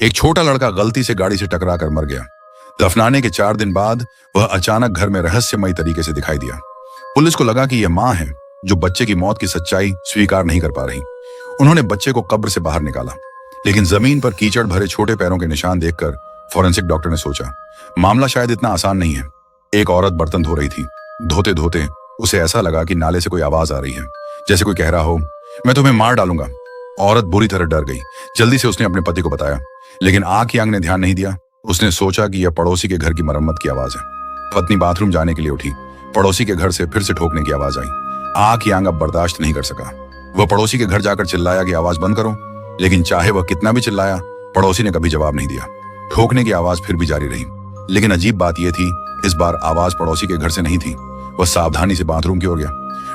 एक छोटा लड़का गलती से गाड़ी से टकरा कर मर गया। दफनाने के 4 दिन बाद वह अचानक घर में रहस्यमयी तरीके से दिखाई दिया। पुलिस को लगा कि यह मां है जो बच्चे की मौत की सच्चाई स्वीकार नहीं कर पा रही। उन्होंने बच्चे को कब्र से बाहर निकाला, लेकिन जमीन पर कीचड़ भरे छोटे पैरों के निशान देखकर फॉरेंसिक डॉक्टर ने सोचा, मामला शायद इतना आसान नहीं है। एक औरत बर्तन धो रही थी। धोते धोते उसे ऐसा लगा कि नाले से कोई आवाज आ रही है, जैसे कोई कह रहा हो, मैं तुम्हें मार डालूंगा। औरत बुरी तरह डर गई। जल्दी से उसने अपने पति को बताया, लेकिन आंख की आंख ने ध्यान नहीं दिया। उसने सोचा कि यह पड़ोसी के घर की मरम्मत की आवाज है। पत्नी बाथरूम जाने के लिए उठी। पड़ोसी के घर से फिर से ठोकने की आवाज आई। आंख की आंख अब बर्दाश्त नहीं कर सका। वह पड़ोसी के घर जाकर चिल्लाया कि आवाज बंद करो, लेकिन चाहे वह कितना भी चिल्लाया, पड़ोसी ने कभी जवाब नहीं दिया। ठोकने की आवाज फिर भी जारी रही, लेकिन अजीब बात यह थी, इस बार आवाज पड़ोसी के घर से नहीं थी। वह सावधानी से बाथरूम की ओर गया।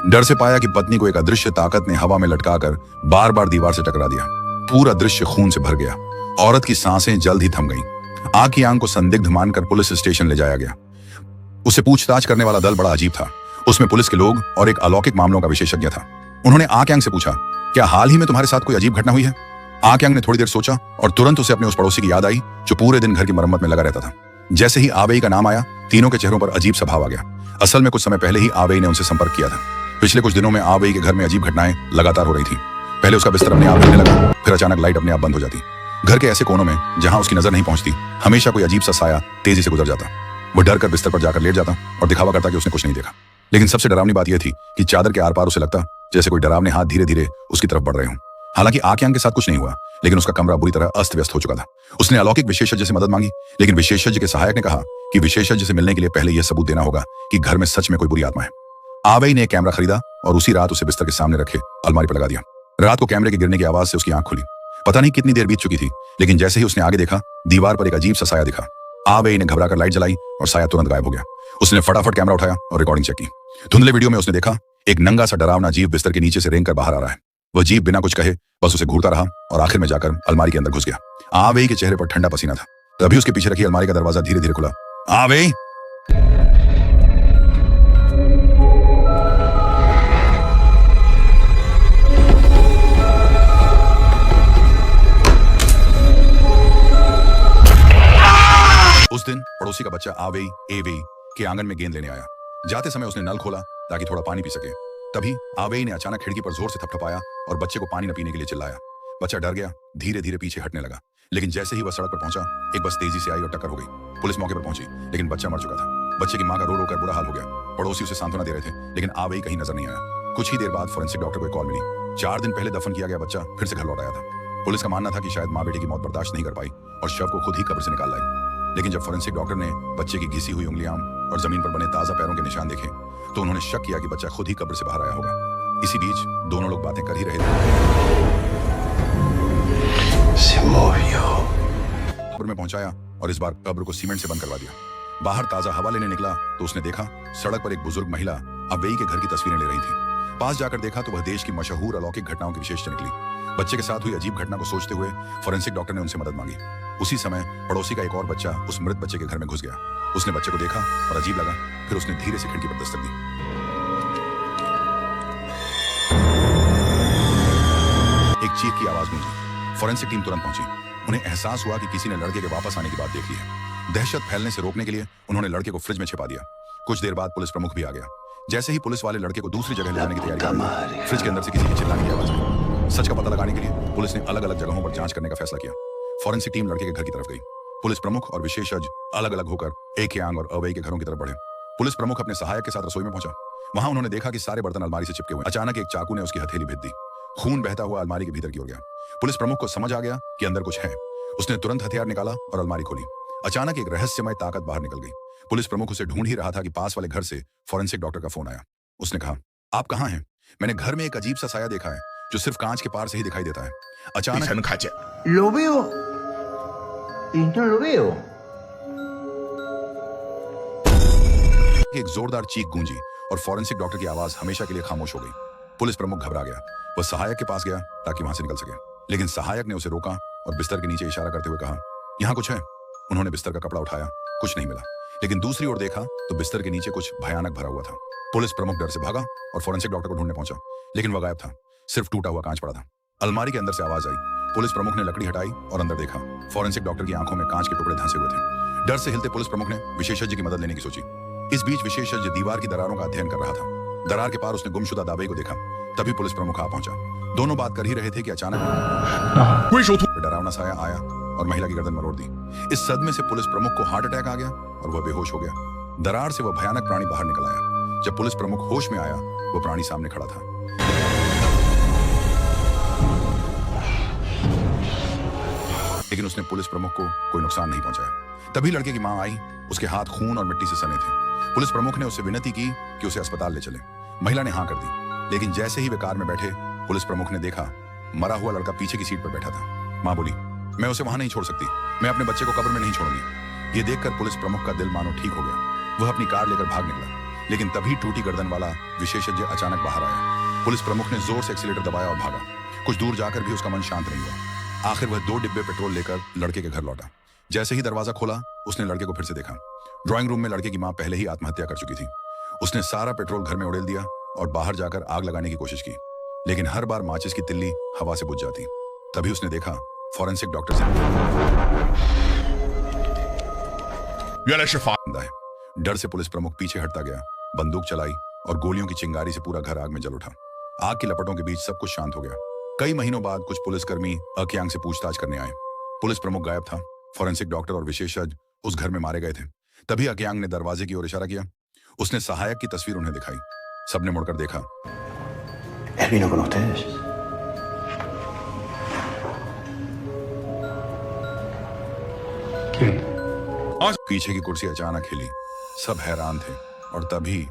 डर से पाया कि पत्नी को एक अदृश्य ताकत ने हवा में लटकाकर बार बार दीवार से टकरा दिया। पूरा दृश्य खून से भर गया। औरत की सांसें जल्द ही थम गईं। आंख की आंख को संदिग्ध मानकर पुलिस स्टेशन ले जाया गया। उसे पूछताछ करने वाला दल बड़ा अजीब था। उसमें पुलिस के लोग और एक अलौकिक मामलों का विशेषज्ञ था। उन्होंने आंख आंख से पूछा, क्या हाल ही में तुम्हारे साथ कोई अजीब घटना हुई है? आंख आंख ने थोड़ी देर सोचा और तुरंत उसे अपने उस पड़ोसी की याद आई जो पूरे दिन घर की मरम्मत में लगा रहता था। जैसे ही आवेई का नाम आया, तीनों के चेहरों पर अजीब सा भाव आ गया। असल में कुछ समय पहले ही आवेई ने उनसे संपर्क किया था। पिछले कुछ दिनों में आवेई के घर में अजीब घटनाएं लगातार हो रही थी। पहले उसका बिस्तर अपने आप हिलने लगा, फिर अचानक लाइट अपने आप बंद हो जाती। घर के ऐसे कोनों में जहां उसकी नजर नहीं पहुंचती, हमेशा कोई अजीब सा साया तेजी से गुजर जाता। वह डर कर बिस्तर पर जाकर लेट जाता और दिखावा करता कि उसने कुछ नहीं देखा। लेकिन सबसे डरावनी बात यह थी कि चादर के आर पार उसे लगता जैसे कोई डरावने हाथ धीरे धीरे उसकी तरफ बढ़ रहे हों। हालांकि आंख के साथ कुछ नहीं हुआ, लेकिन उसका कमरा बुरी तरह अस्त व्यस्त हो चुका था। उसने अलौकिक विशेषज्ञ से मदद मांगी, लेकिन विशेषज्ञ के सहायक ने कहा कि विशेषज्ञ से मिलने के लिए पहले यह सबूत देना होगा कि घर में सच में कोई बुरी आत्मा है। आवेई ने एक कैमरा खरीदा और उसी रात उसे बिस्तर के सामने रखे अलमारी पर लगा दिया। रात को कैमरे के गिरने की आवाज से उसकी आंख खुली। पता नहीं कितनी देर बीत चुकी थी, लेकिन जैसे ही उसने आगे देखा, दीवार पर एक अजीब सा साया दिखा। आवेई ने घबराकर लाइट जलाई और साया तुरंत गायब हो गया। उसने फटाफट कैमरा उठाया और रिकॉर्डिंग चेक की। धुंधले वीडियो में उसने देखा एक नंगा सा डरावना जीव बिस्तर के नीचे से रेंग कर बाहर आ रहा है। वह जीव बिना कुछ कहे बस उसे घूरता रहा और आखिर में जाकर अलमारी के अंदर घुस गया। आवेई के चेहरे पर ठंडा पसीना था। तभी उसके पीछे रखी अलमारी का दरवाजा धीरे धीरे खुला। आवेई! उस दिन पड़ोसी का बच्चा आवेई एवेई के आंगन में गेंद लेने आया। जाते समय उसने नल खोला ताकि थोड़ा पानी पी सके। तभी आवेई ने अचानक खिड़की पर जोर से थपथपाया और बच्चे को पानी न पीने के लिए चिल्लाया। बच्चा डर गया, धीरे धीरे पीछे हटने लगा। लेकिन जैसे ही वह सड़क पर पहुंचा, एक बस तेजी से आई और टक्कर हो गई। पुलिस मौके पर पहुंची, लेकिन बच्चा मर चुका था। बच्चे की मां का रो रो कर बुरा हाल हो गया। पड़ोसी उसे सांत्वना दे रहे थे, लेकिन आवेई कहीं नजर नहीं आया। कुछ ही देर बाद फोरेंसिक डॉक्टर को एक कॉल मिली। 4 दिन पहले दफन किया गया बच्चा फिर से घर लौट आया था। पुलिस का मानना था कि शायद मां बेटे की मौत बर्दाश्त नहीं कर पाई और शव को खुद ही कब्र से निकाल लाई। लेकिन जब फोरेंसिक डॉक्टर ने बच्चे की घिसी हुई उंगलियां और जमीन पर बने ताजा पैरों के निशान देखे, तो उन्होंने शक किया कि बच्चा खुद ही कब्र से बाहर आया होगा। इसी बीच दोनों लोग बातें कर ही रहे थे। कब्र में पहुंचाया और इस बार कब्र को सीमेंट से बंद करवा दिया। बाहर ताजा हवा लेने निकला तो उसने देखा सड़क पर एक बुजुर्ग महिला अवेई के घर की तस्वीरें ले रही थी। पास जाकर देखा तो वह देश की मशहूर अलौकिक घटनाओं की विशेषज्ञ निकली। बच्चे के साथ हुई अजीब घटना को सोचते हुए फोरेंसिक डॉक्टर ने उनसे मदद मांगी। उसी समय पड़ोसी का एक और बच्चा उस मृत बच्चे के घर में घुस गया। उसने बच्चे को देखा और अजीब लगा, फिर उसने धीरे से खिड़की पर दस्तक दी। एक चीख की आवाज गूंजी। फोरेंसिक टीम तुरंत पहुंची। उन्हें एहसास हुआ कि किसी ने लड़के के वापस आने की बात देख ली है। दहशत फैलने से रोकने के लिए उन्होंने लड़के को फ्रिज में छिपा दिया। कुछ देर बाद पुलिस प्रमुख भी आ गया। जैसे ही पुलिस वाले लड़के को दूसरी जगह ले जाने की तैयारी कर रहे थे, फ्रिज के अंदर से किसी की चिल्लाने की आवाज आई। सच का पता लगाने के लिए पुलिस ने अलग अलग जगहों पर जांच करने का फैसला किया। फोरेंसिक टीम लड़के के घर की तरफ गई। पुलिस प्रमुख और विशेषज्ञ अलग अलग होकर एकेयांग और अवेई के घरों की तरफ बढ़े। पुलिस प्रमुख अपने सहायक के साथ रसोई में पहुंचा। वहां उन्होंने देखा कि सारे बर्तन अलमारी से चिपके हुए। अचानक एक चाकू ने उसकी हथेली भेद दी। खून बहता हुआ अलमारी के भीतर की ओर गया। पुलिस प्रमुख को समझ आ गया कि अंदर कुछ है। उसने तुरंत हथियार निकाला और अलमारी खोली। अचानक एक रहस्यमय ताकत बाहर निकल गई। पुलिस प्रमुख उसे ढूंढ ही रहा था कि पास वाले घर से फोरेंसिक डॉक्टर का फोन आया। उसने कहा, आप कहां हैं? मैंने घर में एक अजीब सा साया देखा है जो सिर्फ कांच के पार से ही दिखाई देता है। अचानक Lo veo. Y no lo veo. एक जोरदार चीख गूंजी और फोरेंसिक डॉक्टर की आवाज हमेशा के लिए खामोश हो गई। पुलिस प्रमुख घबरा गया। वह सहायक के पास गया ताकि वहां से निकल सके, लेकिन सहायक ने उसे रोका और बिस्तर के नीचे इशारा करते हुए कहा, यहाँ कुछ है। उन्होंने बिस्तर का कपड़ा उठाया, कुछ नहीं मिला। लेकिन दूसरी ओर देखा तो बिस्तर के नीचे कुछ भयानक भरा हुआ था। पुलिस प्रमुख डर से भागा और फोरेंसिक डॉक्टर को ढूंढने पहुंचा, लेकिन वह गायब था। सिर्फ टूटा हुआ कांच पड़ा था। अलमारी के अंदर से आवाज आई। पुलिस प्रमुख ने लकड़ी हटाई और अंदर देखा। फॉरेंसिक डॉक्टर की आंखों में कांच के टुकड़े धंसे हुए थे। डर से हिलते पुलिस प्रमुख ने विशेषज्ञ की मदद लेने की सोची। इस बीच विशेषज्ञ दीवार की दरारों का अध्ययन कर रहा था। दरार के पार उसने गुमशुदा दाबे को देखा। तभी पुलिस प्रमुख आ पहुंचा। दोनों बात कर ही रहे थे कि अचानक डरावना साया आया और महिला की गर्दन मरोड़ दी। इस सदमे से पुलिस प्रमुख को हार्ट अटैक आ गया और वह बेहोश हो गया। दरार से वह भयानक प्राणी बाहर निकल आया। जब पुलिस प्रमुख होश में आया, वह प्राणी सामने खड़ा था। लेकिन उसने पुलिस प्रमुख को कोई नुकसान नहीं पहुंचाया। तभी लड़के की मां आई। उसके हाथ खून और मिट्टी से सने थे। पुलिस प्रमुख ने उससे विनती की कि उसे अस्पताल ले चले। महिला ने हाँ कर दी। लेकिन जैसे ही वे कार में बैठे, पुलिस प्रमुख ने देखा मरा हुआ लड़का पीछे की सीट पर बैठा था। मां बोली, मैं उसे वहां नहीं छोड़ सकती। मैं अपने बच्चे को कब्र में नहीं छोड़ूंगी। ये देखकर पुलिस प्रमुख का दिल मानो ठीक हो गया। वह अपनी कार लेकर भाग निकला। लेकिन तभी टूटी गर्दन वाला विशेषज्ञ अचानक बाहर आया। पुलिस प्रमुख ने जोर से एक्सीलेटर दबाया और भागा। कुछ दूर जाकर भी उसका मन शांत नहीं हुआ। आखिर वह 2 डिब्बे पेट्रोल लेकर लड़के के घर लौटा। जैसे ही दरवाजा खोला, उसने लड़के को फिर से देखा। ड्राइंग रूम में लड़के की मां पहले ही आत्महत्या कर चुकी थी। उसने सारा पेट्रोल घर में उड़ेल दिया और बाहर जाकर आग लगाने की कोशिश की। लेकिन हर बार माचिस की तिल्ली हवा से बुझ जाती। तभी उसने देखा फॉरेंसिक डॉक्टर से है। डर से पुलिस प्रमुख पीछे हटता गया, बंदूक चलाई और गोलियों की चिंगारी से पूरा घर आग में जल उठा। आग की लपटों के बीच सब कुछ शांत हो गया। कई महीनों बाद कुछ पुलिसकर्मी अकियांग से पूछताछ करने आए। पुलिस प्रमुख गायब था। फॉरेंसिक डॉक्टर और विशेषज्ञ उस घर में मारे गए थे। तभी अकियांग ने दरवाजे की ओर इशारा किया। उसने सहायक की तस्वीर उन्हें दिखाई। सबने मुड़कर देखा। Él vino con ustedes. पीछे की कुर्सी अचानक हिली। सब हैरान थे और तभी